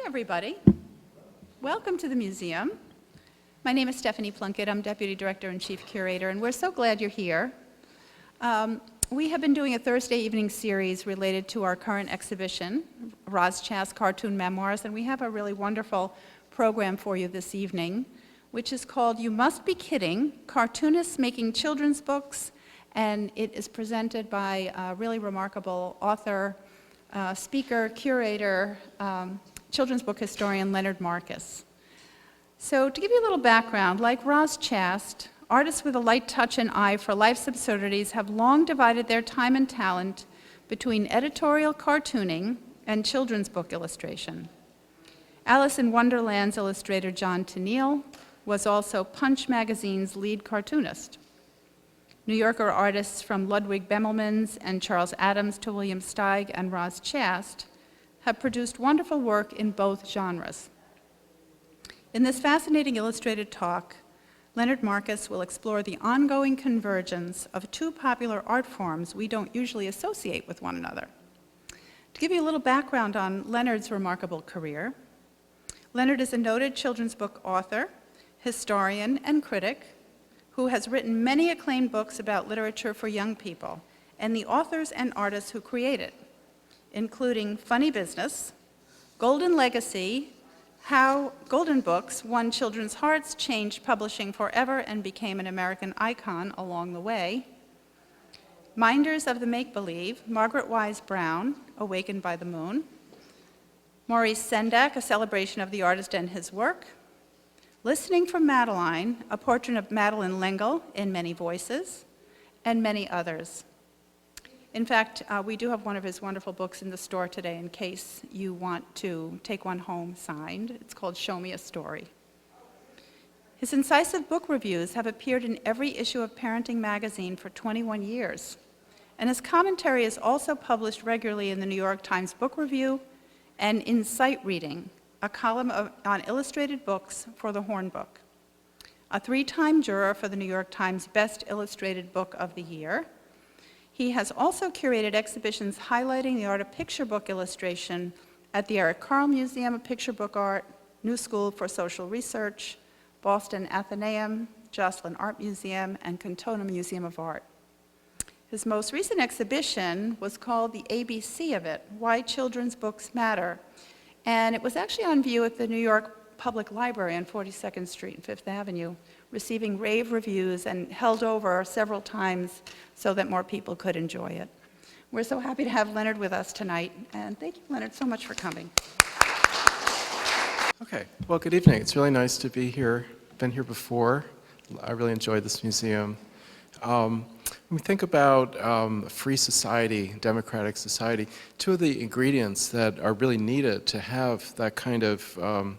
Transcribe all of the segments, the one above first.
everybody. Welcome to the museum. My name is Stephanie Plunkett. I'm Deputy Director and Chief Curator, and we're so glad you're here. We have been doing a Thursday evening series related to our current exhibition, Roz Chast Cartoon Memoirs, and we have a really wonderful program for you this evening, which is called You Must Be Kidding, Cartoonists Making Children's Books, and it is presented by a really remarkable author, speaker, curator, children's book historian Leonard Marcus. So to give you a little background, like Roz Chast, artists with a light touch and eye for life's absurdities have long divided their time and talent between editorial cartooning and children's book illustration. Alice in Wonderland's illustrator John Tenniel was also Punch magazine's lead cartoonist. New Yorker artists from Ludwig Bemelmans and Charles Addams to William Steig and Roz Chast have produced wonderful work in both genres. In this fascinating illustrated talk, Leonard Marcus will explore the ongoing convergence of two popular art forms we don't usually associate with one another. To give you a little background on Leonard's remarkable career, Leonard is a noted children's book author, historian, and critic who has written many acclaimed books about literature for young people and the authors and artists who create it, including Funny Business, Golden Legacy, How Golden Books Won Children's Hearts, Changed Publishing Forever, and Became an American Icon Along the Way, Minders of the Make-Believe, Margaret Wise Brown, Awakened by the Moon, Maurice Sendak, A Celebration of the Artist and His Work, Listening from Madeline, A Portrait of Madeleine L'Engle in Many Voices, and many others. In fact, we do have one of his wonderful books in the store today in case you want to take one home signed. It's called Show Me a Story. His incisive book reviews have appeared in every issue of Parenting magazine for 21 years, and his commentary is also published regularly in the New York Times Book Review and in Sight Reading, a column on illustrated books for the Horn Book. A three-time juror for the New York Times Best Illustrated Book of the Year, he has also curated exhibitions highlighting the art of picture book illustration at the Eric Carle Museum of Picture Book Art, New School for Social Research, Boston Atheneum, Joslin Art Museum, and Cantona Museum of Art. His most recent exhibition was called The ABC of It, Why Children's Books Matter, and it was actually on view at the New York Public Library on 42nd Street and Fifth Avenue, receiving rave reviews and held over several times so that more people could enjoy it. We're so happy to have Leonard with us tonight, and thank you, Leonard, so much for coming. Okay, well, good evening. It's really nice to be here. Been here before. I really enjoyed this museum. When we think about a free society, democratic society, two of the ingredients that are really needed to have that kind of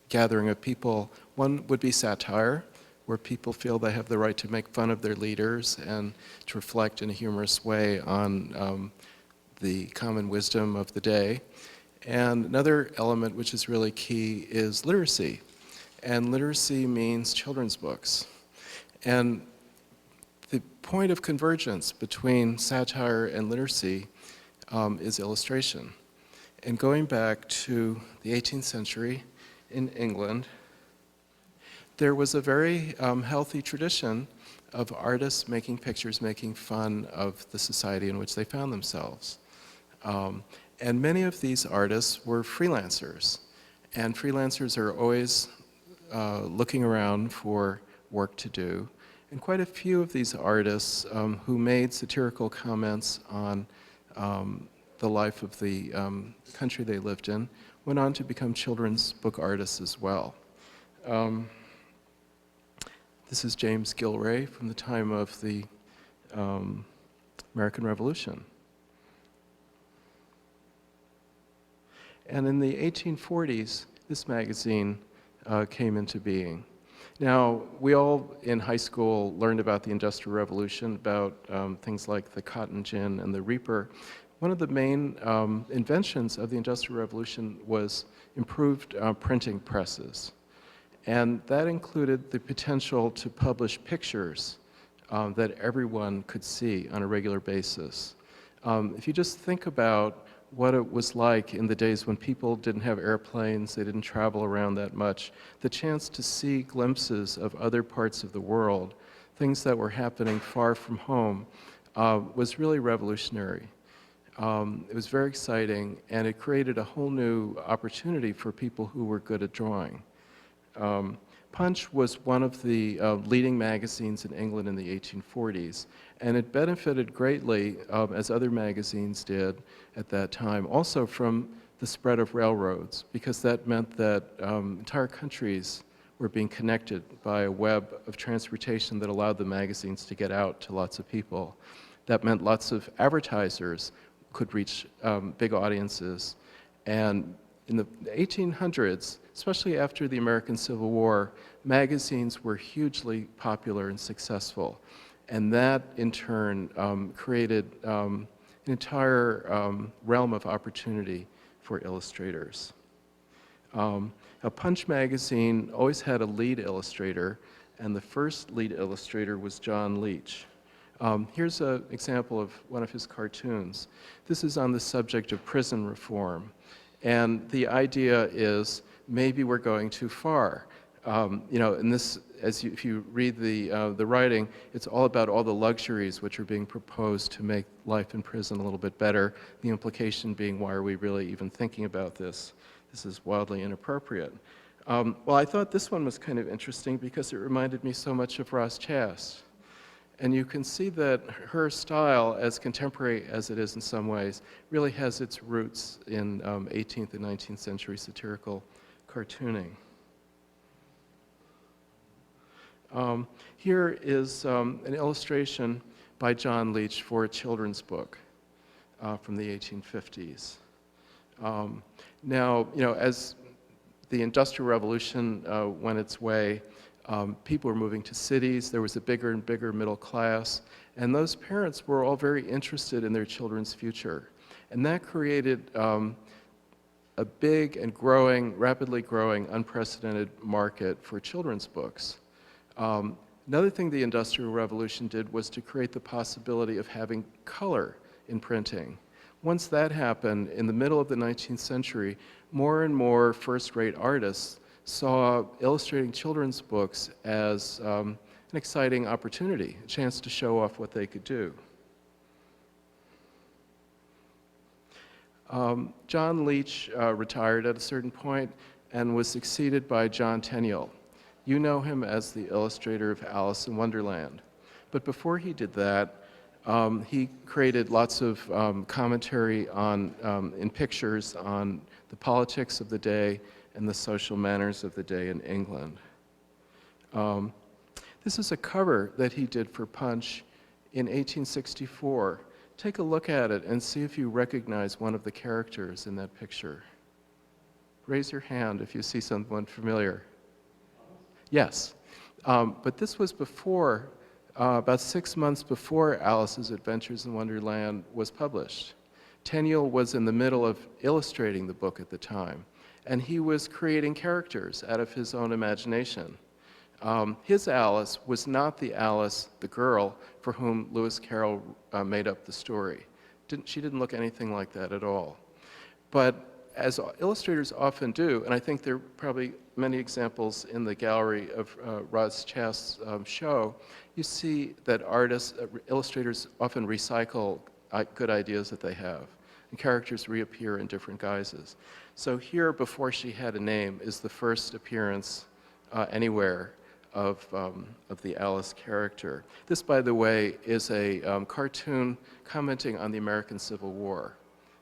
gathering of people, one would be satire, where people feel they have the right to make fun of their leaders and to reflect in a humorous way on the common wisdom of the day. And another element which is really key is literacy. And literacy means children's books. And the point of convergence between satire and literacy is illustration. And going back to the 18th century in England, there was a very healthy tradition of artists making pictures, making fun of the society in which they found themselves. And many of these artists were freelancers. And freelancers are always looking around for work to do. And quite a few of these artists who made satirical comments on the life of the country they lived in went on to become children's book artists as well. This is James Gilray from the time of the American Revolution. And in the 1840s, this magazine came into being. Now, we all in high school learned about the Industrial Revolution, about things like the cotton gin and the reaper. One of the main inventions of the Industrial Revolution was improved printing presses. And that included the potential to publish pictures that everyone could see on a regular basis. If you just think about what it was like in the days when people didn't have airplanes, they didn't travel around that much. The chance to see glimpses of other parts of the world, things that were happening far from home, was really revolutionary. It was very exciting, and it created a whole new opportunity for people who were good at drawing. Punch was one of the leading magazines in England in the 1840s, and it benefited greatly, as other magazines did at that time, also from the spread of railroads, because that meant that entire countries were being connected by a web of transportation that allowed the magazines to get out to lots of people. That meant lots of advertisers could reach big audiences. And in the 1800s, especially after the American Civil War, magazines were hugely popular and successful. And that, in turn, created an entire realm of opportunity for illustrators. A Punch magazine always had a lead illustrator, and the first lead illustrator was John Leech. Here's an example of one of his cartoons. This is on the subject of prison reform. And the idea is, maybe we're going too far. And this, if you read the writing, it's all about all the luxuries which are being proposed to make life in prison a little bit better. The implication being, why are we really even thinking about this? This is wildly inappropriate. Well, I thought this one was kind of interesting because it reminded me so much of Roz Chast. And you can see that her style, as contemporary as it is in some ways, really has its roots in 18th and 19th century satirical cartooning. Here is an illustration by John Leech for a children's book from the 1850s. Now, as the Industrial Revolution went its way, people were moving to cities. There was a bigger and bigger middle class. And those parents were all very interested in their children's future. And that created a big and growing, rapidly growing, unprecedented market for children's books. Another thing the Industrial Revolution did was to create the possibility of having color in printing. Once that happened, in the middle of the 19th century, more and more first-rate artists saw illustrating children's books as an exciting opportunity, a chance to show off what they could do. John Leech retired at a certain point and was succeeded by John Tenniel. You know him as the illustrator of Alice in Wonderland. But before he did that, he created lots of commentary on, in pictures on the politics of the day and the social manners of the day in England. This is a cover that he did for Punch in 1864. Take a look at it and see if you recognize one of the characters in that picture. Raise your hand if you see someone familiar. Yes, but this was before, about 6 months before Alice's Adventures in Wonderland was published. Tenniel was in the middle of illustrating the book at the time, and he was creating characters out of his own imagination. His Alice was not the Alice, the girl, for whom Lewis Carroll made up the story. She didn't look anything like that at all. But as illustrators often do, and I think there are probably many examples in the gallery of Roz Chast's show, you see that artists, illustrators often recycle good ideas that they have, and characters reappear in different guises. So here, before she had a name, is the first appearance anywhere of the Alice character. This, by the way, is a cartoon commenting on the American Civil War,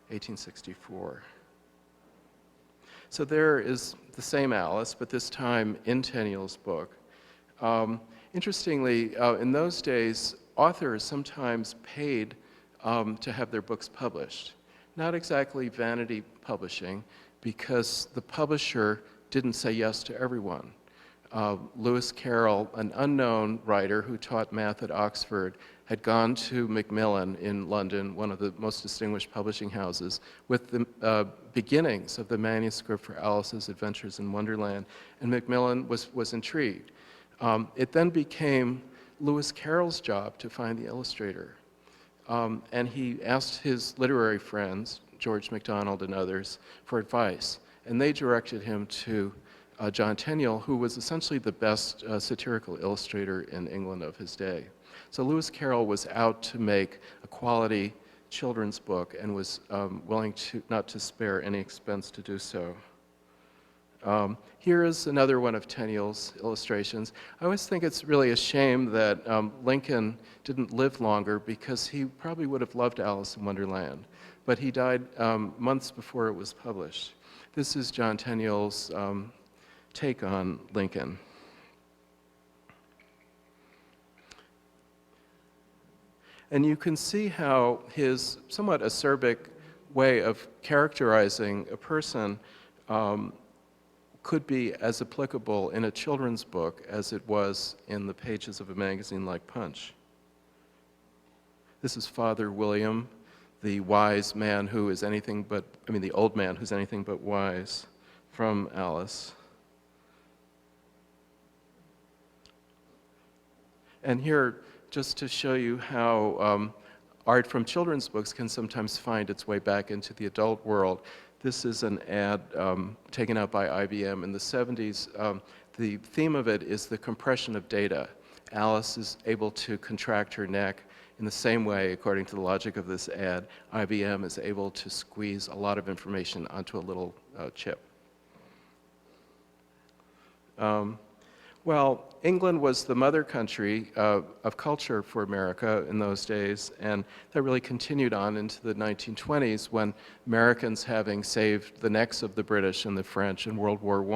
1864. So there is the same Alice, but this time in Tenniel's book. Interestingly, in those days, authors sometimes paid to have their books published. Not exactly vanity publishing, because the publisher didn't say yes to everyone. Lewis Carroll, an unknown writer who taught math at Oxford, had gone to Macmillan in London, one of the most distinguished publishing houses, with the beginnings of the manuscript for Alice's Adventures in Wonderland, and Macmillan was intrigued. It then became Lewis Carroll's job to find the illustrator. And he asked his literary friends, George MacDonald and others for advice. And they directed him to John Tenniel, who was essentially the best satirical illustrator in England of his day. So Lewis Carroll was out to make a quality children's book and was willing to not to spare any expense to do so. Here is another one of Tenniel's illustrations. I always think it's really a shame that Lincoln didn't live longer, because he probably would have loved Alice in Wonderland, but he died months before it was published. This is John Tenniel's take on Lincoln. And you can see how his somewhat acerbic way of characterizing a person could be as applicable in a children's book as it was in the pages of a magazine like Punch. This is Father William, the wise man who is anything but, the old man who's anything but wise, from Alice. And here, just to show you how art from children's books can sometimes find its way back into the adult world. This is an ad taken out by IBM in the 70s. The theme of it is the compression of data. Alice is able to contract her neck in the same way, according to the logic of this ad, IBM is able to squeeze a lot of information onto a little chip. Well, England was the mother country of culture for America in those days, and that really continued on into the 1920s, when Americans, having saved the necks of the British and the French in World War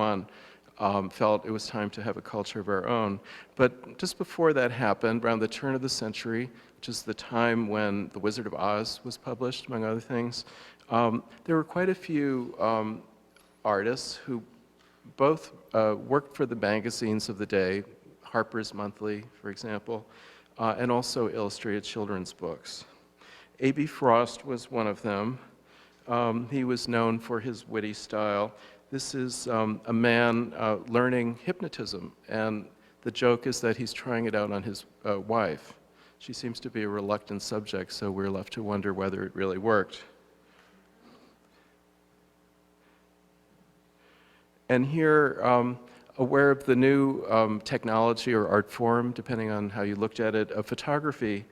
I, felt it was time to have a culture of our own. But just before that happened, around the turn of the century, which is the time when The Wizard of Oz was published, among other things, there were quite a few artists who both worked for the magazines of the day, Harper's Monthly, for example, and also illustrated children's books. A.B. Frost was one of them. He was known for his witty style. This is a man learning hypnotism, and the joke is that he's trying it out on his wife. She seems to be a reluctant subject, so we're left to wonder whether it really worked. And here, aware of the new technology or art form, depending on how you looked at it, of photography,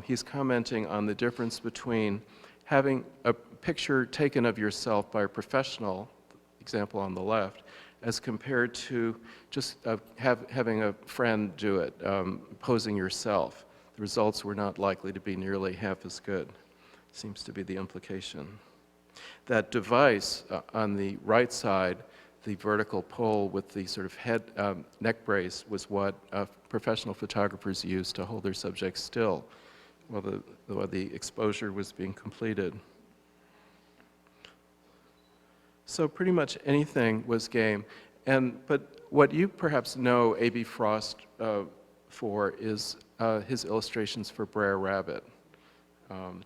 he's commenting on the difference between having a picture taken of yourself by a professional, example on the left, as compared to just having a friend do it, posing yourself. The results were not likely to be nearly half as good, seems to be the implication. That device on the right side, the vertical pole with the sort of head neck brace, was what professional photographers used to hold their subjects still while the exposure was being completed. So pretty much anything was game. But what you perhaps know A.B. Frost for is his illustrations for Brer Rabbit,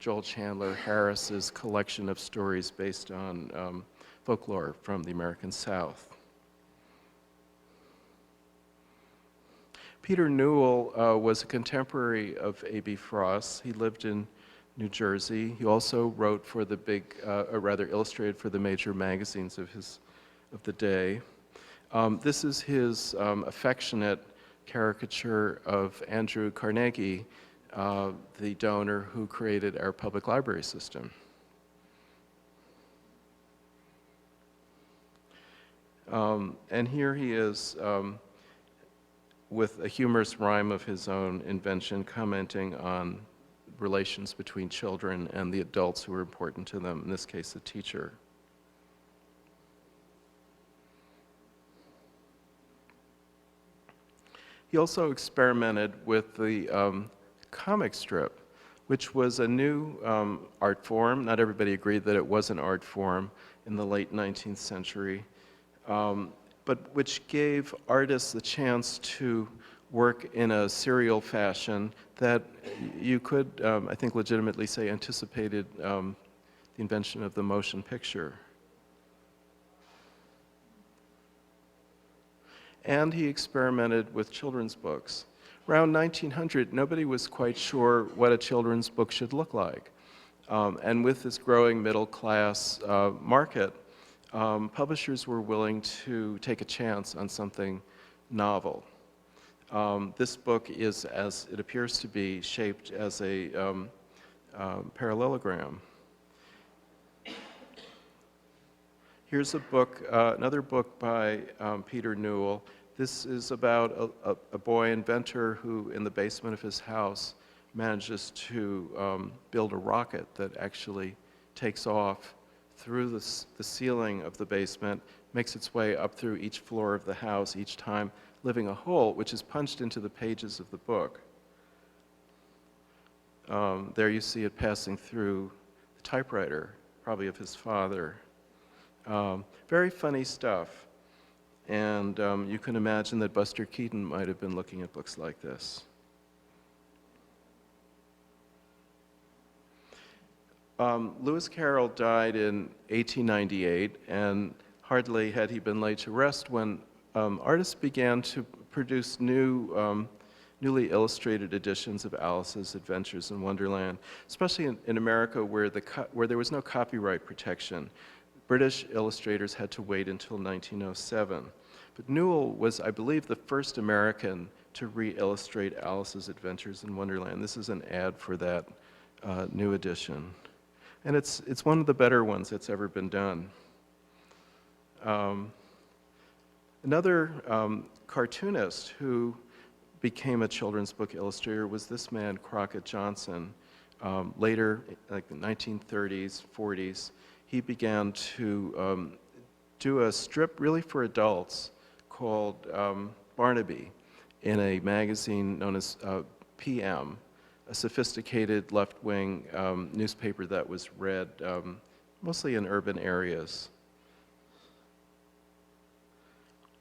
Joel Chandler Harris's collection of stories based on folklore from the American South. Peter Newell was a contemporary of A.B. Frost. He lived in New Jersey. He also wrote for the big, or rather illustrated for the major magazines of the day. This is his affectionate caricature of Andrew Carnegie, the donor who created our public library system. And here he is with a humorous rhyme of his own invention, commenting on relations between children and the adults who are important to them, in this case, the teacher. He also experimented with the comic strip, which was a new art form. Not everybody agreed that it was an art form in the late 19th century. But which gave artists the chance to work in a serial fashion that you could, I think, legitimately say anticipated the invention of the motion picture. And he experimented with children's books. Around 1900, nobody was quite sure what a children's book should look like. And with this growing middle class market, publishers were willing to take a chance on something novel. This book is, as it appears to be, shaped as a parallelogram. Here's a book, another book by Peter Newell. This is about a boy inventor who, in the basement of his house, manages to build a rocket that actually takes off through the ceiling of the basement, makes its way up through each floor of the house, each time leaving a hole, which is punched into the pages of the book. There you see it passing through the typewriter, probably of his father. Very funny stuff. And you can imagine that Buster Keaton might have been looking at books like this. Lewis Carroll died in 1898, and hardly had he been laid to rest when artists began to produce newly illustrated editions of Alice's Adventures in Wonderland, especially in America where there was no copyright protection. British illustrators had to wait until 1907. But Newell was, I believe, the first American to re-illustrate Alice's Adventures in Wonderland. This is an ad for that new edition. And it's one of the better ones that's ever been done. Another cartoonist who became a children's book illustrator was this man, Crockett Johnson. Later, like the 1930s, 40s, he began to do a strip really for adults called Barnaby in a magazine known as PM, a sophisticated left-wing newspaper that was read mostly in urban areas.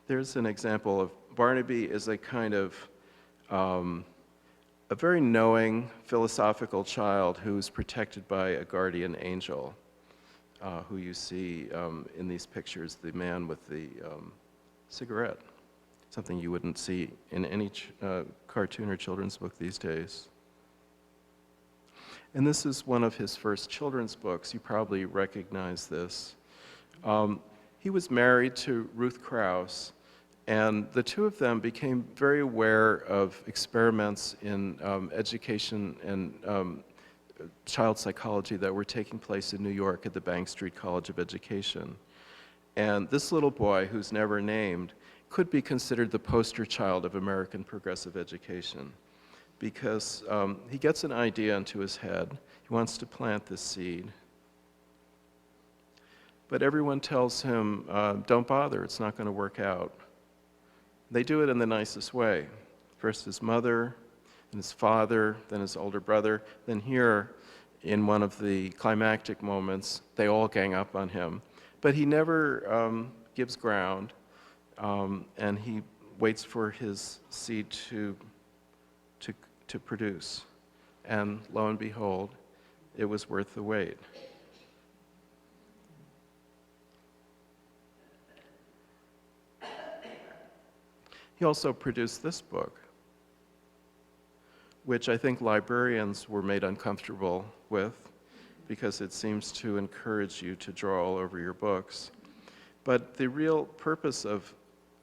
There's an example of Barnaby is a kind of a very knowing, philosophical child who's protected by a guardian angel, who you see in these pictures, the man with the cigarette, something you wouldn't see in any cartoon or children's book these days. And this is one of his first children's books. You probably recognize this. He was married to Ruth Krauss, and the two of them became very aware of experiments in education and child psychology that were taking place in New York at the Bank Street College of Education. And this little boy, who's never named, could be considered the poster child of American progressive education, because he gets an idea into his head. He wants to plant this seed. But everyone tells him, don't bother, it's not going to work out. They do it in the nicest way. First his mother, then his father, then his older brother, then here, in one of the climactic moments, they all gang up on him. But he never gives ground, and he waits for his seed to produce. And lo and behold, it was worth the wait. He also produced this book, which I think librarians were made uncomfortable with, because it seems to encourage you to draw all over your books. But the real purpose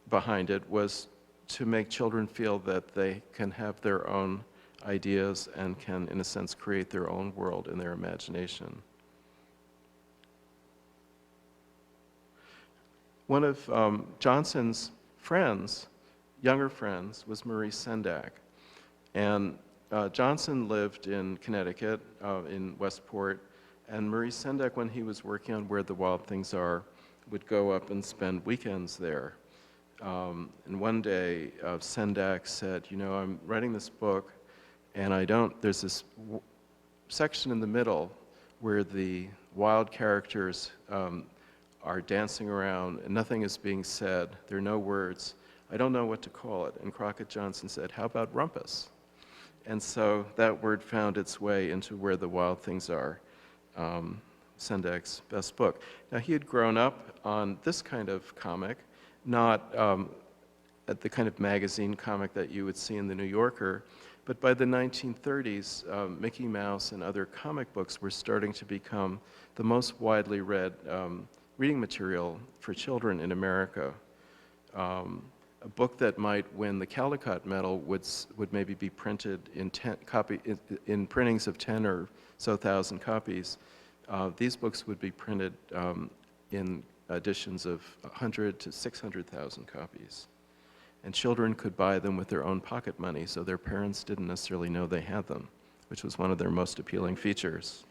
behind it was to make children feel that they can have their own ideas and can, in a sense, create their own world in their imagination. One of Johnson's friends, younger friends, was Maurice Sendak. And Johnson lived in Connecticut, in Westport, and Maurice Sendak, when he was working on Where the Wild Things Are, would go up and spend weekends there. And one day, Sendak said, you know, I'm writing this book, and there's this section in the middle where the wild characters are dancing around, and nothing is being said. There are no words. I don't know what to call it. And Crockett Johnson said, how about rumpus? And so that word found its way into Where the Wild Things Are, Sendak's best book. Now, he had grown up on this kind of comic, not at the kind of magazine comic that you would see in the New Yorker, But by the 1930s, Mickey Mouse and other comic books were starting to become the most widely read reading material for children in America. A book that might win the Caldecott Medal would maybe be printed in printings of 10 or so thousand copies. These books would be printed in editions of 100 to 600,000 copies. And children could buy them with their own pocket money, so their parents didn't necessarily know they had them, which was one of their most appealing features.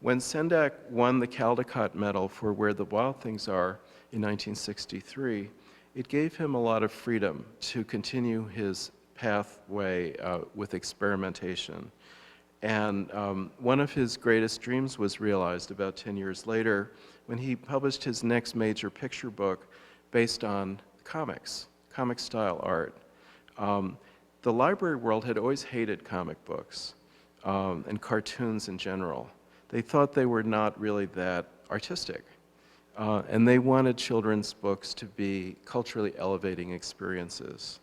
When Sendak won the Caldecott Medal for Where the Wild Things Are in 1963, it gave him a lot of freedom to continue his pathway with experimentation. And one of his greatest dreams was realized about 10 years later when he published his next major picture book based on comic-style art. The library world had always hated comic books and cartoons in general. They thought they were not really that artistic. And they wanted children's books to be culturally elevating experiences.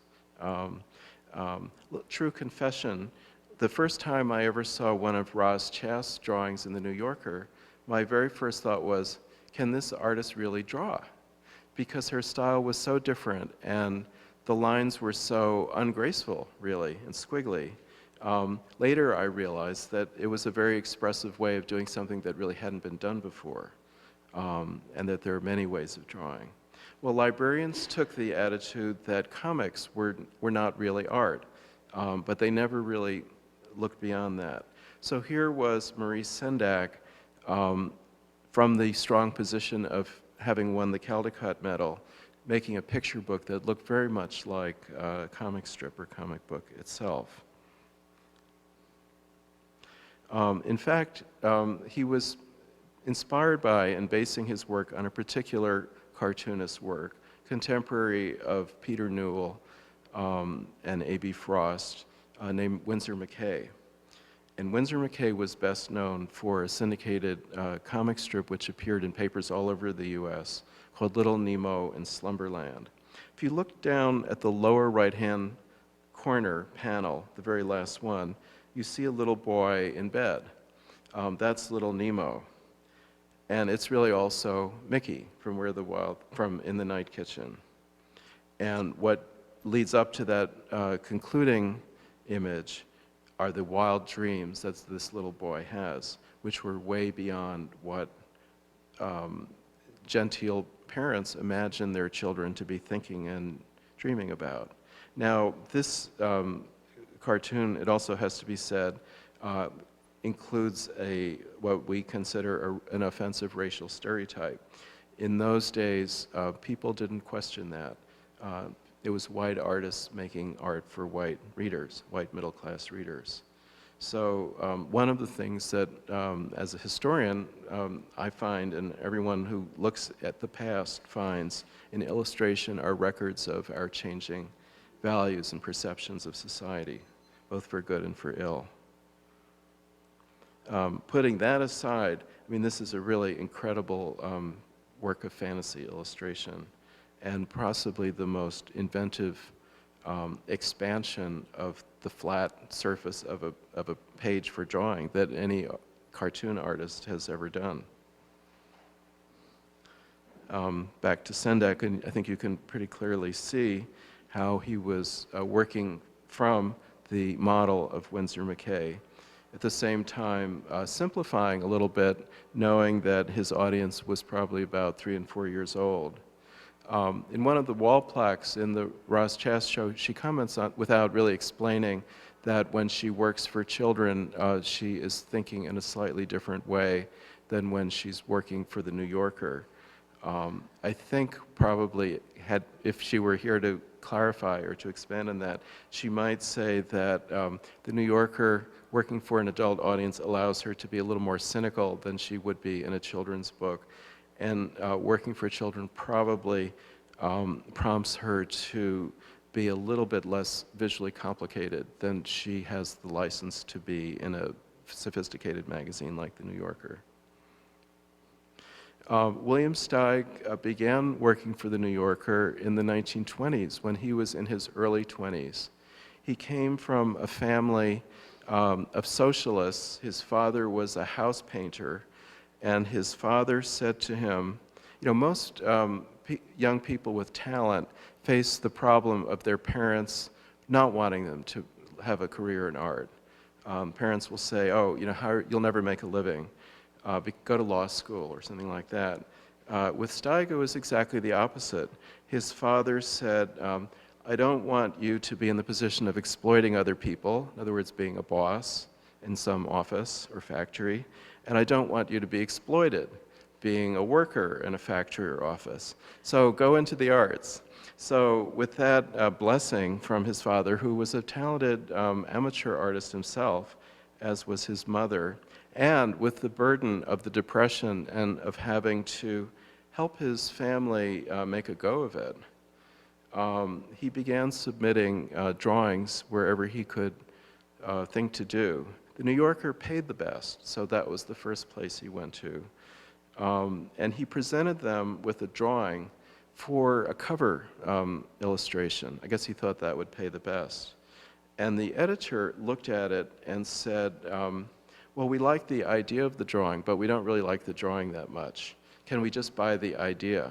True confession, the first time I ever saw one of Roz Chast's drawings in the New Yorker, my very first thought was, can this artist really draw? Because her style was so different and the lines were so ungraceful, really, and squiggly. Later I realized that it was a very expressive way of doing something that really hadn't been done before, and that there are many ways of drawing. Well, librarians took the attitude that comics were not really art, but they never really looked beyond that. So here was Marie Sendak, from the strong position of having won the Caldecott Medal, making a picture book that looked very much like a comic strip or comic book itself. In fact, he was inspired by and basing his work on a particular cartoonist work, contemporary of Peter Newell and A.B. Frost, named Winsor McCay. And Winsor McCay was best known for a syndicated comic strip which appeared in papers all over the US called Little Nemo and Slumberland. If you look down at the lower right-hand corner panel, the very last one, you see a little boy in bed. That's Little Nemo. And it's really also Mickey from In the Night Kitchen. And what leads up to that concluding image are the wild dreams that this little boy has, which were way beyond what genteel parents imagine their children to be thinking and dreaming about. Now, this cartoon, it also has to be said, includes what we consider an offensive racial stereotype. In those days, people didn't question that. It was white artists making art for white readers, white middle-class readers. So one of the things that, as a historian, I find, and everyone who looks at the past finds, in illustration are records of our changing values and perceptions of society, both for good and for ill. Putting that aside, I mean, this is a really incredible work of fantasy illustration, and possibly the most inventive expansion of the flat surface of a page for drawing that any cartoon artist has ever done. Back to Sendak, and I think you can pretty clearly see how he was working from the model of Winsor McCay, at the same time simplifying a little bit, knowing that his audience was probably about 3 and 4 years old. In one of the wall plaques in the Roz Chast show, she comments on, without really explaining, that when she works for children, she is thinking in a slightly different way than when she's working for the New Yorker. I think probably if she were here to clarify or to expand on that, she might say that the New Yorker working for an adult audience allows her to be a little more cynical than she would be in a children's book. And working for children probably prompts her to be a little bit less visually complicated than she has the license to be in a sophisticated magazine like the New Yorker. William Steig began working for the New Yorker in the 1920s when he was in his early 20s. He came from a family of socialists. His father was a house painter, and his father said to him, you know, most young people with talent face the problem of their parents not wanting them to have a career in art. Parents will say, oh, you know, you'll never make a living. Go to law school or something like that. With Steig, it was exactly the opposite. His father said, I don't want you to be in the position of exploiting other people, in other words, being a boss in some office or factory, and I don't want you to be exploited, being a worker in a factory or office. So go into the arts. So with that blessing from his father, who was a talented amateur artist himself, as was his mother, and with the burden of the Depression and of having to help his family make a go of it, he began submitting drawings wherever he could think to do. The New Yorker paid the best, so that was the first place he went to. And he presented them with a drawing for a cover illustration. I guess he thought that would pay the best. And the editor looked at it and said, well, we like the idea of the drawing, but we don't really like the drawing that much. Can we just buy the idea?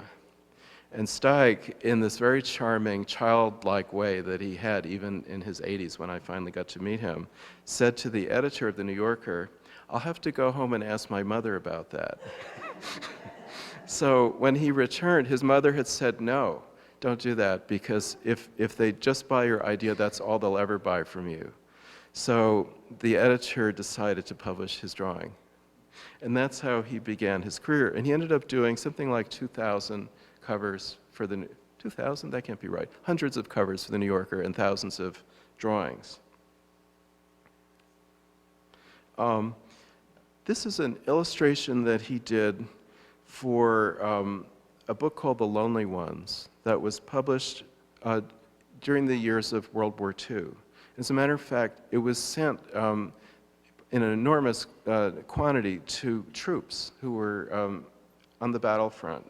And Steig, in this very charming, childlike way that he had even in his 80s when I finally got to meet him, said to the editor of the New Yorker, I'll have to go home and ask my mother about that. So when he returned, his mother had said, no, don't do that, because if they just buy your idea, that's all they'll ever buy from you. So the editor decided to publish his drawing. And that's how he began his career. And he ended up doing something like 2,000 covers for the, 2,000? That can't be right. Hundreds of covers for the New Yorker and thousands of drawings. This is an illustration that he did for a book called The Lonely Ones that was published during the years of World War II. As a matter of fact, it was sent in an enormous quantity to troops who were on the battlefront.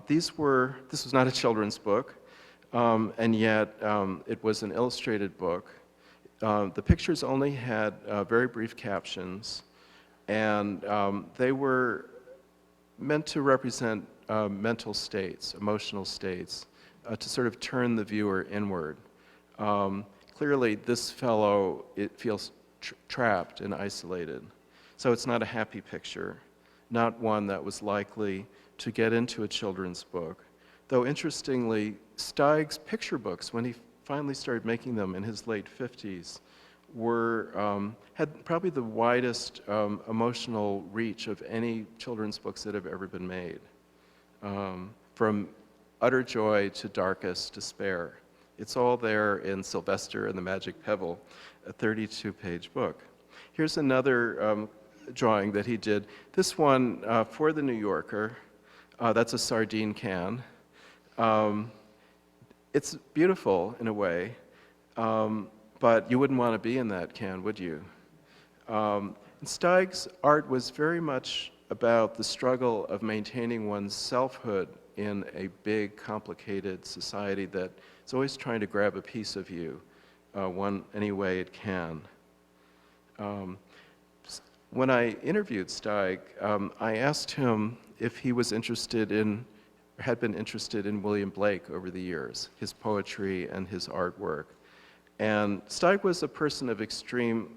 This was not a children's book, and yet it was an illustrated book. The pictures only had very brief captions, and they were meant to represent mental states, emotional states, to sort of turn the viewer inward. Clearly, this fellow, it feels trapped and isolated. So it's not a happy picture, not one that was likely to get into a children's book. Though interestingly, Steig's picture books, when he finally started making them in his late 50s, had probably the widest emotional reach of any children's books that have ever been made. From utter joy to darkest despair. It's all there in Sylvester and the Magic Pebble, a 32-page book. Here's another drawing that he did. This one for the New Yorker. That's a sardine can. It's beautiful in a way, but you wouldn't want to be in that can, would you? Steig's art was very much about the struggle of maintaining one's selfhood in a big, complicated society that is always trying to grab a piece of you, any way it can. When I interviewed Steig, I asked him if he was interested in, or had been interested in William Blake over the years, his poetry and his artwork. And Steig was a person of extreme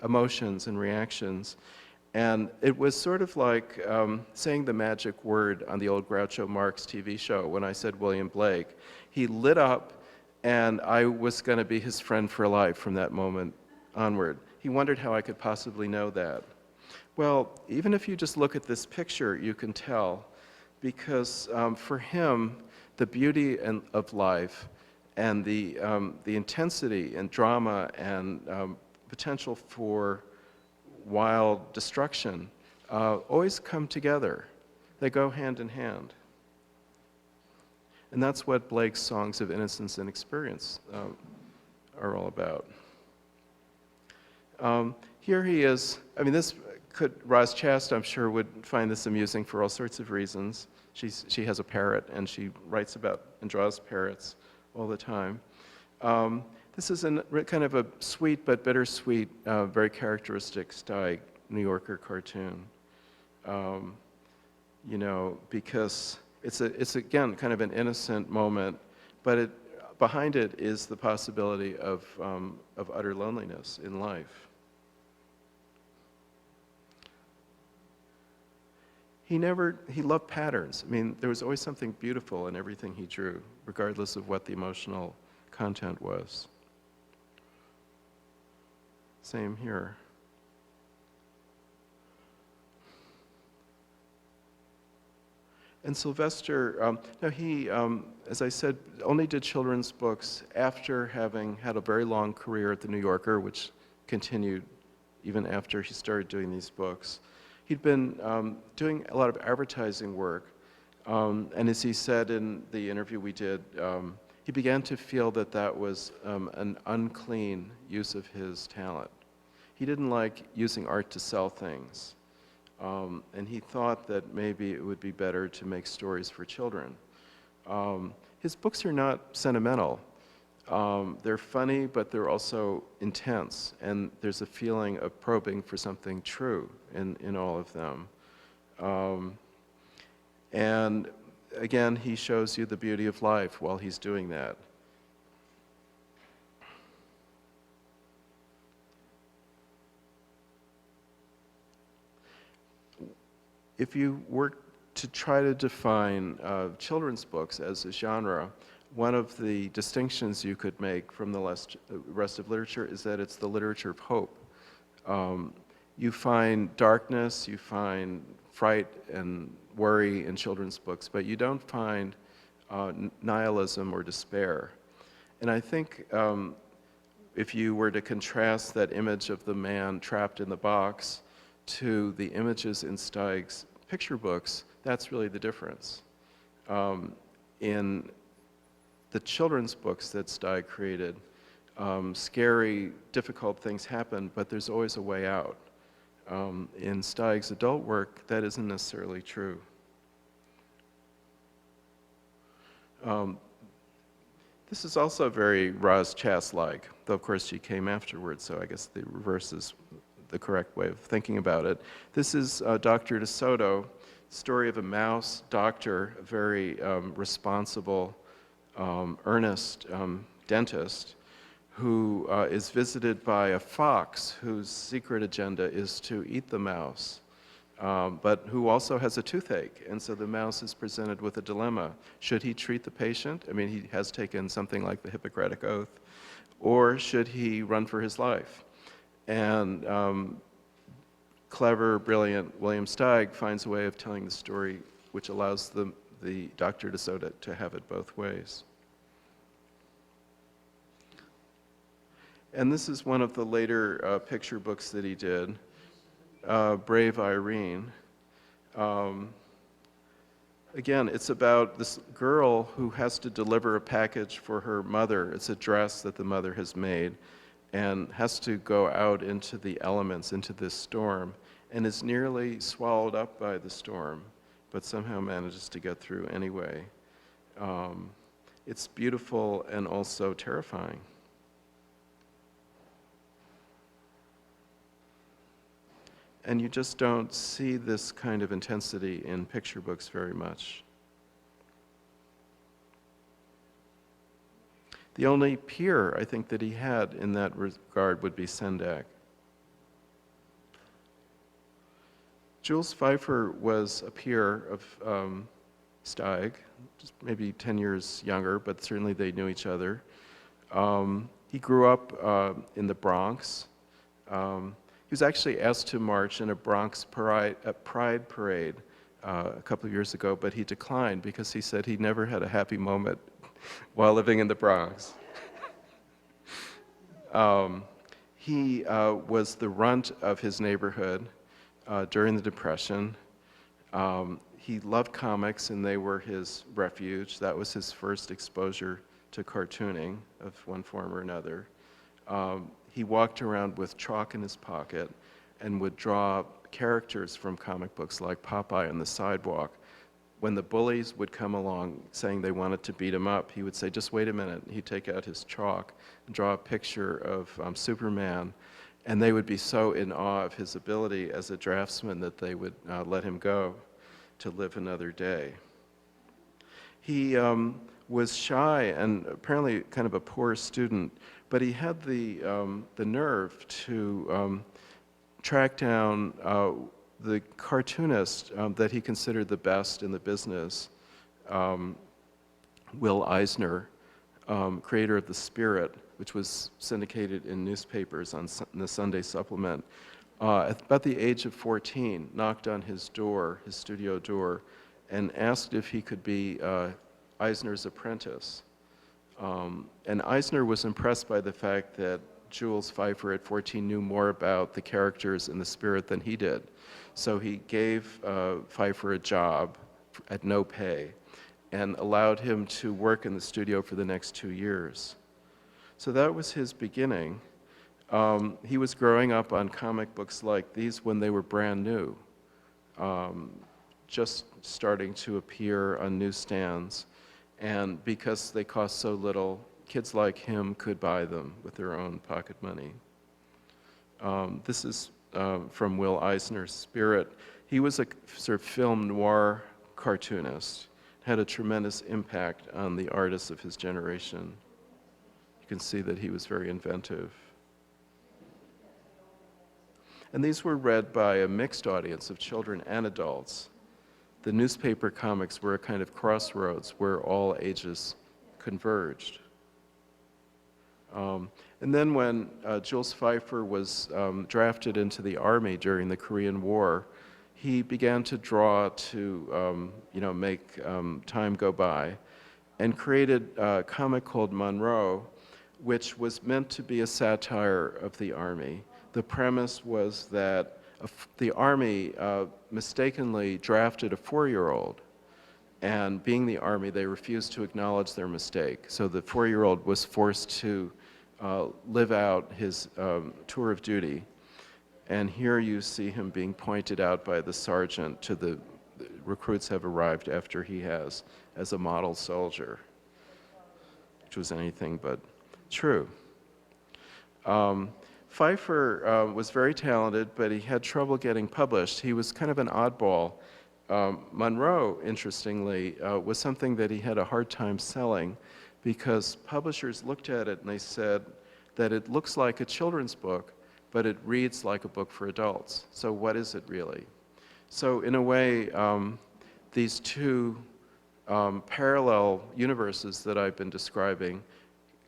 emotions and reactions. And it was sort of like saying the magic word on the old Groucho Marx TV show. When I said William Blake, he lit up, and I was going to be his friend for life from that moment onward. He wondered how I could possibly know that. Well, even if you just look at this picture, you can tell, because for him, the beauty of life and the intensity and drama and potential for wild destruction always come together. They go hand in hand. And that's what Blake's Songs of Innocence and Experience are all about. Here he is. I mean, Roz Chast, I'm sure, would find this amusing for all sorts of reasons. She has a parrot, and she writes about and draws parrots all the time. This is kind of a sweet but bittersweet, very characteristic Steig New Yorker cartoon. You know, because it's again kind of an innocent moment, but behind it is the possibility of utter loneliness in life. He loved patterns. I mean, there was always something beautiful in everything he drew, regardless of what the emotional content was. Same here. And Sylvester, now he, as I said, only did children's books after having had a very long career at the New Yorker, which continued even after he started doing these books. He'd been doing a lot of advertising work, and as he said in the interview we did, he began to feel that that was an unclean use of his talent. He didn't like using art to sell things. And he thought that maybe it would be better to make stories for children. His books are not sentimental. They're funny, but they're also intense, and there's a feeling of probing for something true in all of them. And again, he shows you the beauty of life while he's doing that. If you were to try to define children's books as a genre, one of the distinctions you could make from the rest of literature is that it's the literature of hope. You find darkness, you find fright and worry in children's books, but you don't find nihilism or despair. And I think if you were to contrast that image of the man trapped in the box to the images in Steig's picture books, that's really the difference. In the children's books that Steig created, scary, difficult things happen, but there's always a way out. In Steig's adult work, that isn't necessarily true. This is also very Roz Chast-like, though of course she came afterwards, so I guess the reverse is the correct way of thinking about it. This is Dr. DeSoto, story of a mouse doctor, a very responsible, earnest dentist, who is visited by a fox whose secret agenda is to eat the mouse, but who also has a toothache. And so the mouse is presented with a dilemma. Should he treat the patient? I mean, he has taken something like the Hippocratic Oath. Or should he run for his life? And clever, brilliant William Steig finds a way of telling the story which allows the Dr. DeSoto to have it both ways. And this is one of the later picture books that he did, Brave Irene. Again, it's about this girl who has to deliver a package for her mother. It's a dress that the mother has made, and has to go out into the elements, into this storm, and is nearly swallowed up by the storm, but somehow manages to get through anyway. It's beautiful and also terrifying. And you just don't see this kind of intensity in picture books very much. The only peer, I think, that he had in that regard would be Sendak. Jules Feiffer was a peer of Steig, just maybe 10 years younger, but certainly they knew each other. He grew up in the Bronx. He was actually asked to march in a Bronx pride parade a couple of years ago, but he declined because he said he never had a happy moment while living in the Bronx. He was the runt of his neighborhood during the Depression. He loved comics, and they were his refuge. That was his first exposure to cartooning of one form or another. He walked around with chalk in his pocket and would draw characters from comic books like Popeye on the sidewalk when the bullies would come along saying they wanted to beat him up, he would say, just wait a minute. He'd take out his chalk and draw a picture of Superman, and they would be so in awe of his ability as a draftsman that they would let him go to live another day. He was shy and apparently kind of a poor student, but he had the nerve to track down the cartoonist that he considered the best in the business, Will Eisner, creator of The Spirit, which was syndicated in newspapers in the Sunday supplement. At about the age of 14, knocked on his door, his studio door, and asked if he could be Eisner's apprentice. And Eisner was impressed by the fact that Jules Feiffer at 14 knew more about the characters in The Spirit than he did. So he gave Feiffer a job at no pay and allowed him to work in the studio for the next 2 years. So that was his beginning. He was growing up on comic books like these when they were brand new, just starting to appear on newsstands. And because they cost so little, kids like him could buy them with their own pocket money. This is from Will Eisner's Spirit. He was a sort of film noir cartoonist, had a tremendous impact on the artists of his generation. You can see that he was very inventive. And these were read by a mixed audience of children and adults. The newspaper comics were a kind of crossroads where all ages converged. And then when Jules Feiffer was drafted into the army during the Korean War, he began to draw to make time go by, and created a comic called Monroe, which was meant to be a satire of the army. The premise was that the army mistakenly drafted a 4-year-old, and being the army, they refused to acknowledge their mistake. So the 4-year-old was forced to live out his tour of duty. And here you see him being pointed out by the sergeant to the recruits have arrived after he has as a model soldier, which was anything but true. Feiffer was very talented, but he had trouble getting published. He was kind of an oddball. Monroe, interestingly, was something that he had a hard time selling because publishers looked at it and they said that it looks like a children's book, but it reads like a book for adults. So what is it really? So in a way, these two parallel universes that I've been describing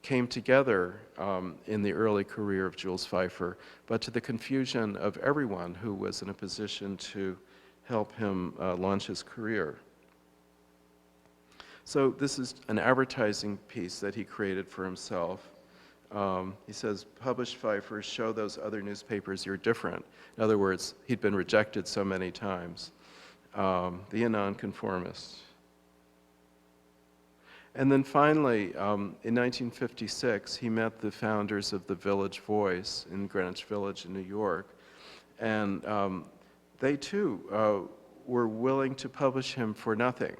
came together in the early career of Jules Feiffer, but to the confusion of everyone who was in a position to help him launch his career. So this is an advertising piece that he created for himself. He says, publish Feiffer, show those other newspapers you're different. In other words, he'd been rejected so many times. The nonconformist. And then finally, in 1956, he met the founders of the Village Voice in Greenwich Village in New York. And they too were willing to publish him for nothing,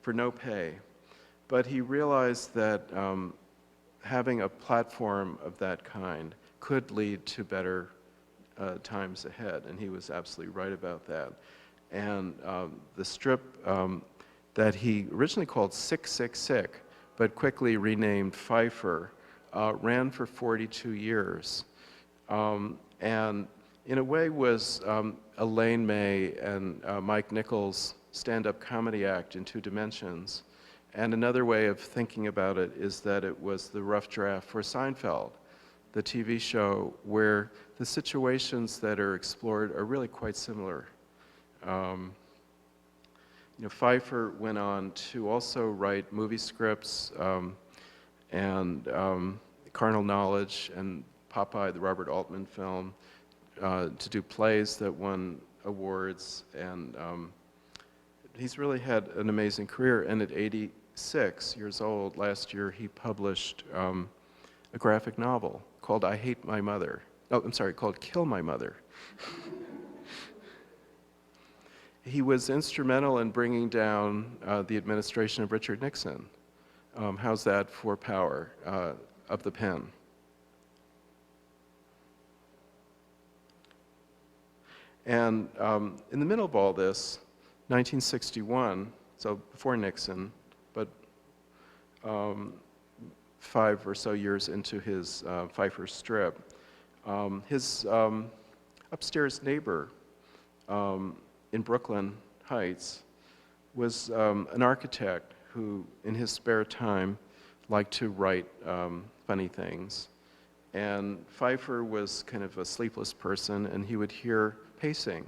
for no pay. But he realized that having a platform of that kind could lead to better times ahead, and he was absolutely right about that. And the strip that he originally called Sick, Sick, Sick, but quickly renamed Feiffer, ran for 42 years. And in a way was Elaine May and Mike Nichols' stand-up comedy act in 2 dimensions. And another way of thinking about it is that it was the rough draft for Seinfeld, the TV show where the situations that are explored are really quite similar. Feiffer went on to also write movie scripts and Carnal Knowledge and Popeye, the Robert Altman film, to do plays that won awards, and he's really had an amazing career. And at 86 years old, last year, he published a graphic novel called I Hate My Mother. Oh, I'm sorry, called Kill My Mother. he was instrumental in bringing down the administration of Richard Nixon. How's that for power of the pen? And in the middle of all this, 1961, so before Nixon, but 5 or so years into his Feiffer strip, his upstairs neighbor in Brooklyn Heights was an architect who, in his spare time, liked to write funny things. And Feiffer was kind of a sleepless person, and he would hear pacing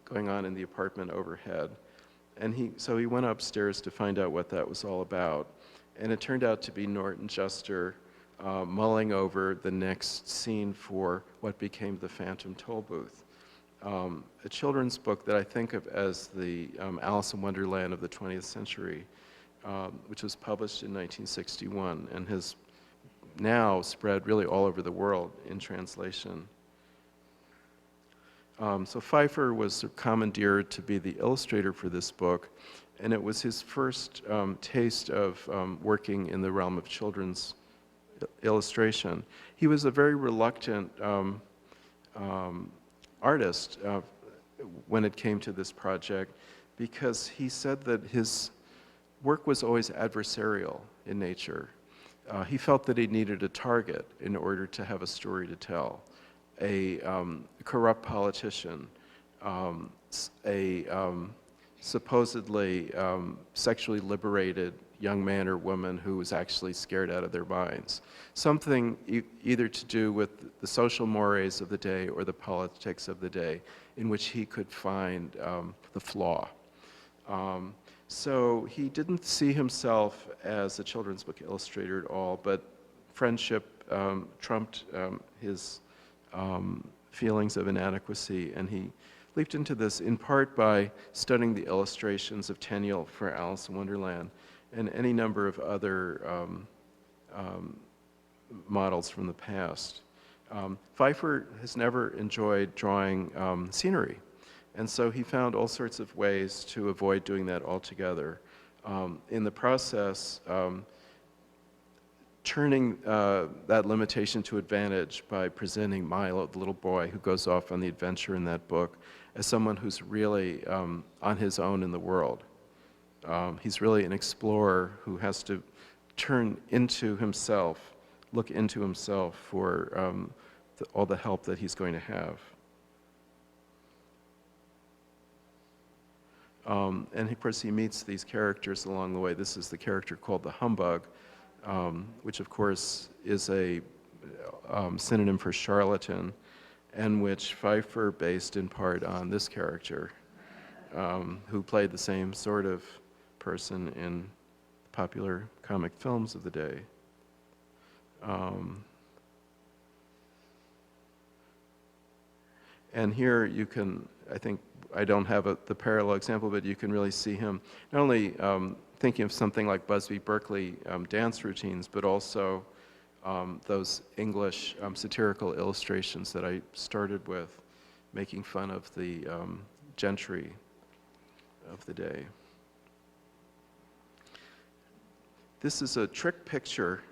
going on in the apartment overhead. And so he went upstairs to find out what that was all about. And it turned out to be Norton Juster mulling over the next scene for what became the Phantom Toll Booth, a children's book that I think of as the Alice in Wonderland of the 20th century, which was published in 1961 and has now spread really all over the world in translation. So Feiffer was commandeered to be the illustrator for this book, and it was his first taste of working in the realm of children's illustration. He was a very reluctant artist when it came to this project, because he said that his work was always adversarial in nature. He felt that he needed a target in order to have a story to tell. A corrupt politician, a supposedly sexually liberated young man or woman who was actually scared out of their minds. Something either to do with the social mores of the day or the politics of the day in which he could find the flaw. So he didn't see himself as a children's book illustrator at all, but friendship trumped his feelings of inadequacy, and he leaped into this in part by studying the illustrations of Tenniel for Alice in Wonderland and any number of other models from the past. Feiffer has never enjoyed drawing scenery, and so he found all sorts of ways to avoid doing that altogether. In the process, turning that limitation to advantage by presenting Milo, the little boy who goes off on the adventure in that book, as someone who's really on his own in the world. He's really an explorer who has to turn into himself, look into himself for all the help that he's going to have. And of course he meets these characters along the way. This is the character called the Humbug, which of course is a synonym for charlatan, and which Feiffer based in part on this character, who played the same sort of person in popular comic films of the day. And here you can, I think, I don't have the parallel example, but you can really see him not only thinking of something like Busby Berkeley dance routines, but also those English satirical illustrations that I started with, making fun of the gentry of the day. This is a trick picture.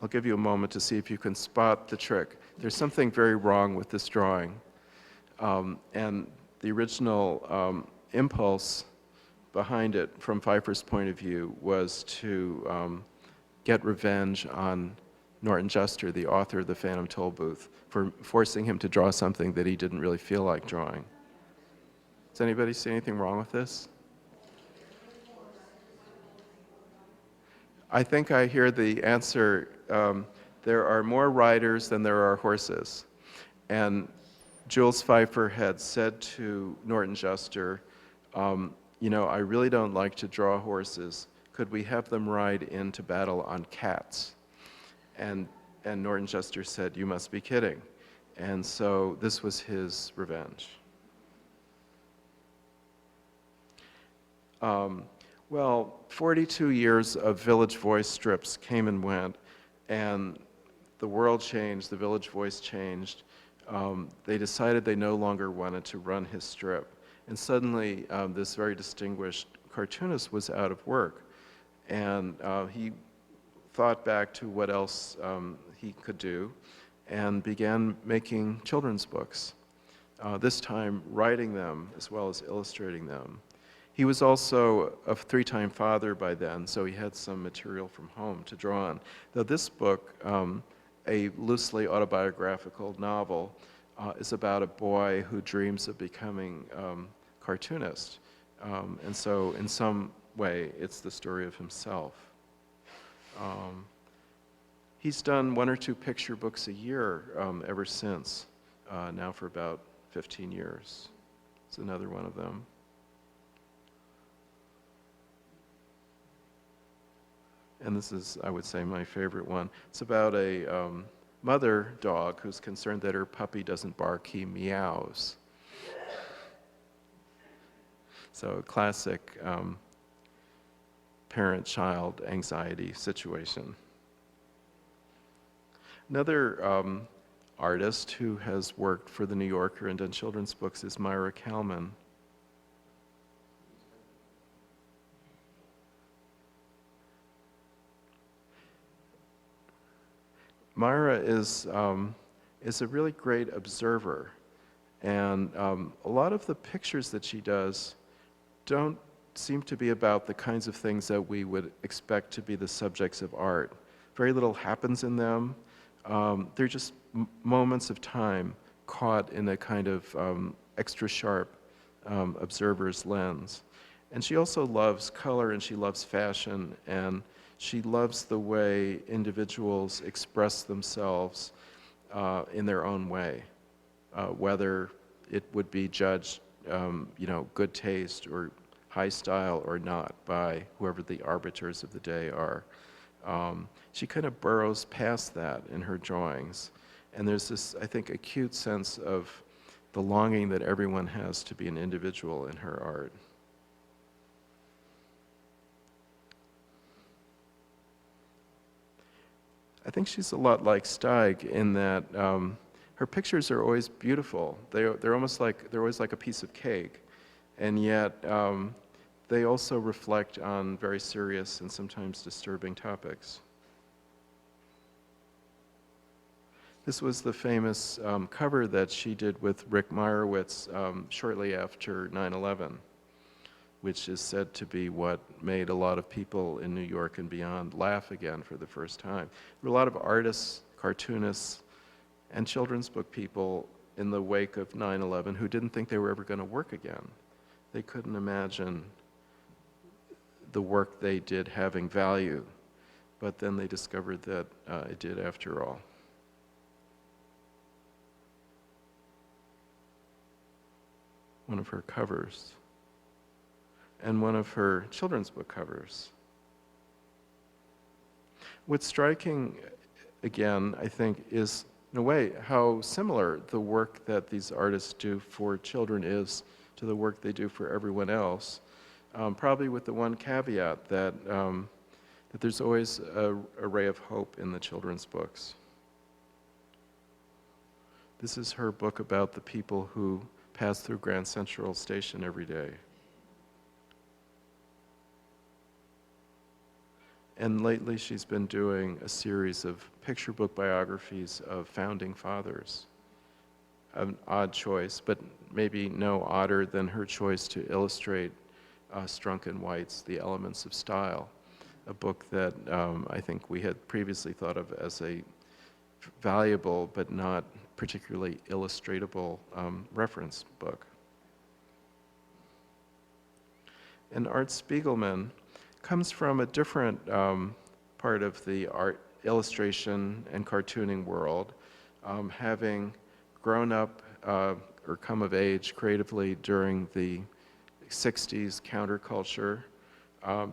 I'll give you a moment to see if you can spot the trick. There's something very wrong with this drawing. And the original impulse behind it, from Feiffer's point of view, was to get revenge on Norton Juster, the author of The Phantom Toll Booth, for forcing him to draw something that he didn't really feel like drawing. Does anybody see anything wrong with this? I think I hear the answer, there are more riders than there are horses. And Jules Feiffer had said to Norton Juster, you know, I really don't like to draw horses. Could we have them ride into battle on cats? And Norton Juster said, you must be kidding. And so this was his revenge. Well, 42 years of Village Voice strips came and went, and the world changed, the Village Voice changed. They decided they no longer wanted to run his strip. And suddenly, this very distinguished cartoonist was out of work. And he thought back to what else he could do and began making children's books, this time writing them as well as illustrating them. He was also a three-time father by then, so he had some material from home to draw on. Though this book, a loosely autobiographical novel, is about a boy who dreams of becoming cartoonist. And so in some way, it's the story of himself. He's done 1 or 2 picture books a year ever since, now for about 15 years. It's another one of them. And this is, I would say, my favorite one. It's about a mother dog who's concerned that her puppy doesn't bark, he meows. So a classic parent-child anxiety situation. Another artist who has worked for The New Yorker and done children's books is Maira Kalman. Maira is a really great observer, and a lot of the pictures that she does don't seem to be about the kinds of things that we would expect to be the subjects of art. Very little happens in them. They're just moments of time caught in a kind of extra sharp observer's lens. And she also loves color, and she loves fashion, and she loves the way individuals express themselves in their own way, whether it would be judged, good taste or high style or not by whoever the arbiters of the day are. She kind of burrows past that in her drawings. And there's this, I think, acute sense of the longing that everyone has to be an individual in her art. I think she's a lot like Steig in that her pictures are always beautiful. They're always like a piece of cake, and yet they also reflect on very serious and sometimes disturbing topics. This was the famous cover that she did with Rick Meyerowitz shortly after 9/11, which is said to be what made a lot of people in New York and beyond laugh again for the first time. There were a lot of artists, cartoonists, and children's book people in the wake of 9/11 who didn't think they were ever going to work again. They couldn't imagine the work they did having value, but then they discovered that it did after all. One of her covers, and one of her children's book covers. What's striking, again, I think, is, in a way, how similar the work that these artists do for children is to the work they do for everyone else, probably with the one caveat that there's always a ray of hope in the children's books. This is her book about the people who pass through Grand Central Station every day. And lately she's been doing a series of picture book biographies of founding fathers. An odd choice, but maybe no odder than her choice to illustrate Strunk & White's The Elements of Style, a book that I think we had previously thought of as a valuable but not particularly illustratable reference book. And Art Spiegelman comes from a different part of the art, illustration, and cartooning world, having grown up or come of age creatively during the 60s counterculture,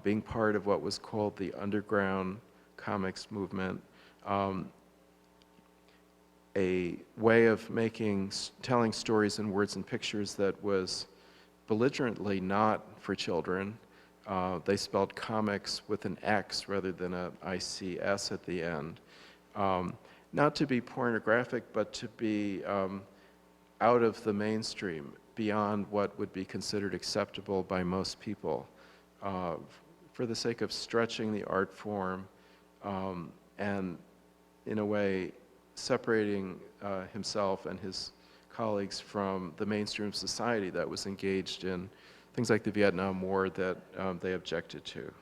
being part of what was called the underground comics movement, a way of telling stories in words and pictures that was belligerently not for children. They spelled comics with an X rather than a ICS at the end. Not to be pornographic, but to be out of the mainstream, beyond what would be considered acceptable by most people, for the sake of stretching the art form and, in a way, separating himself and his colleagues from the mainstream society that was engaged in things like the Vietnam War that they objected to.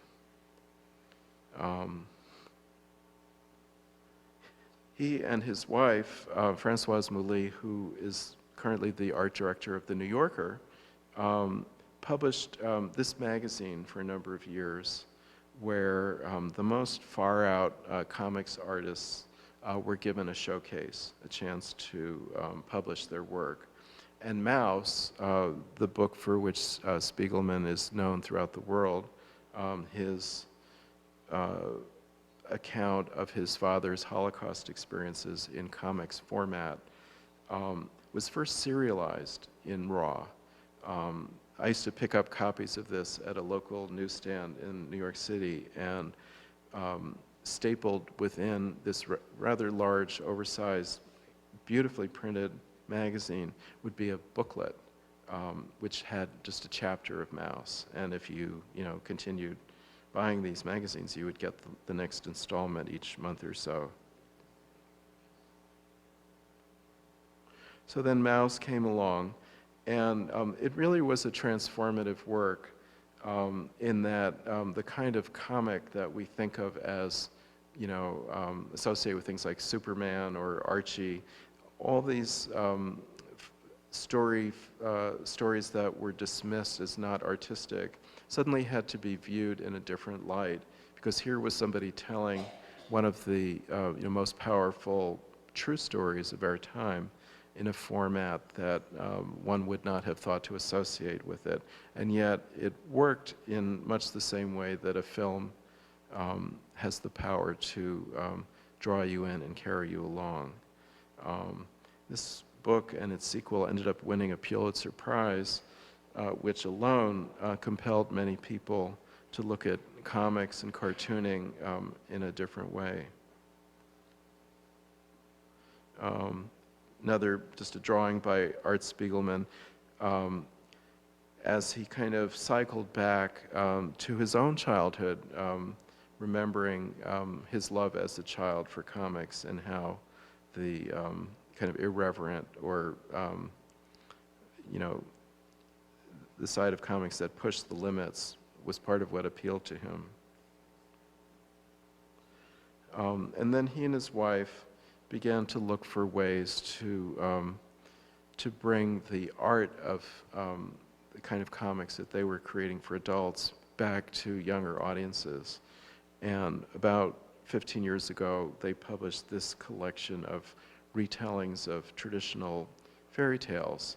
He and his wife, Françoise Mouly, who is currently the art director of The New Yorker, published this magazine for a number of years where the most far-out comics artists were given a showcase, a chance to publish their work. And Mouse, the book for which Spiegelman is known throughout the world, his account of his father's Holocaust experiences in comics format, was first serialized in RAW. I used to pick up copies of this at a local newsstand in New York City, and stapled within this rather large, oversized, beautifully printed magazine would be a booklet, which had just a chapter of Mouse. And if you continued buying these magazines, you would get the next installment each month or so. So then Mouse came along, and it really was a transformative work in that the kind of comic that we think of as, associated with things like Superman or Archie, all these stories that were dismissed as not artistic suddenly had to be viewed in a different light, because here was somebody telling one of the most powerful true stories of our time in a format that one would not have thought to associate with it. And yet it worked in much the same way that a film has the power to draw you in and carry you along. This book and its sequel ended up winning a Pulitzer Prize, which alone compelled many people to look at comics and cartooning in a different way. Just a drawing by Art Spiegelman, as he kind of cycled back to his own childhood, remembering his love as a child for comics and how the kind of irreverent or, the side of comics that pushed the limits was part of what appealed to him. And then he and his wife began to look for ways to bring the art of the kind of comics that they were creating for adults back to younger audiences. And about 15 years ago, they published this collection of retellings of traditional fairy tales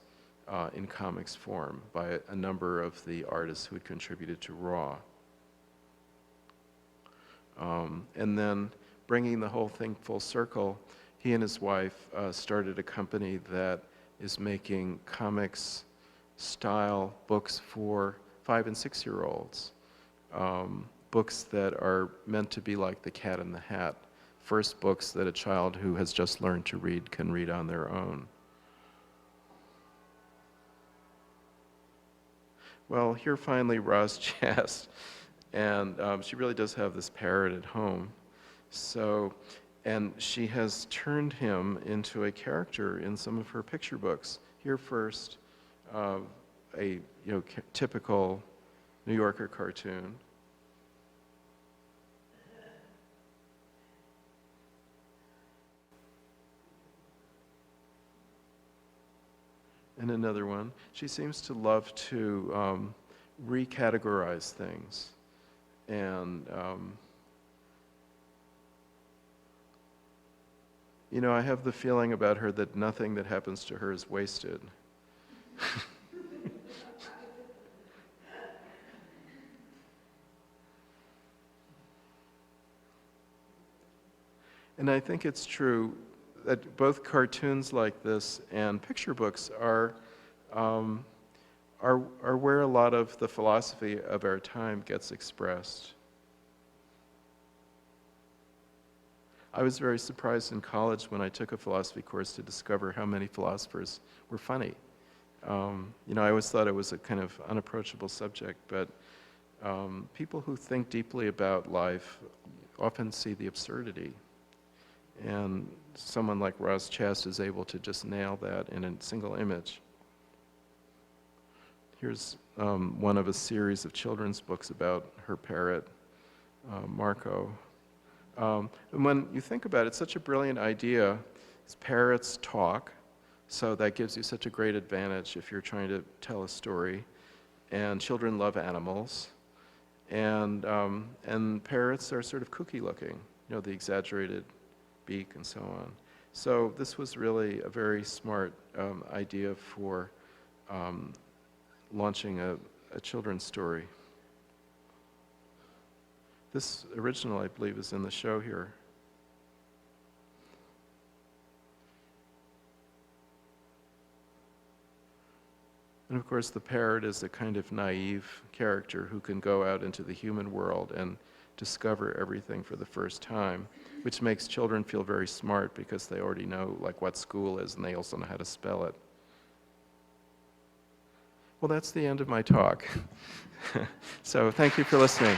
in comics form by a number of the artists who had contributed to RAW. And then, bringing the whole thing full circle, he and his wife started a company that is making comics style books for 5- and 6-year-olds. Books that are meant to be like The Cat in the Hat. First books that a child who has just learned to read can read on their own. Well, here finally Roz Chast, and she really does have this parrot at home. And she has turned him into a character in some of her picture books. Here first, a typical New Yorker cartoon. And another one. She seems to love to recategorize things. And I have the feeling about her that nothing that happens to her is wasted. And I think it's true that both cartoons like this and picture books are where a lot of the philosophy of our time gets expressed. I was very surprised in college when I took a philosophy course to discover how many philosophers were funny. I always thought it was a kind of unapproachable subject, but people who think deeply about life often see the absurdity. And someone like Roz Chast is able to just nail that in a single image. Here's one of a series of children's books about her parrot, Marco. And when you think about it, it's such a brilliant idea. Parrots talk, so that gives you such a great advantage if you're trying to tell a story. And children love animals. And parrots are sort of kooky looking, the exaggerated beak and so on. So this was really a very smart idea for launching a children's story. This original, I believe, is in the show here. And of course, the parrot is a kind of naive character who can go out into the human world and discover everything for the first time, which makes children feel very smart because they already know what school is and they also know how to spell it. Well, that's the end of my talk. So thank you for listening.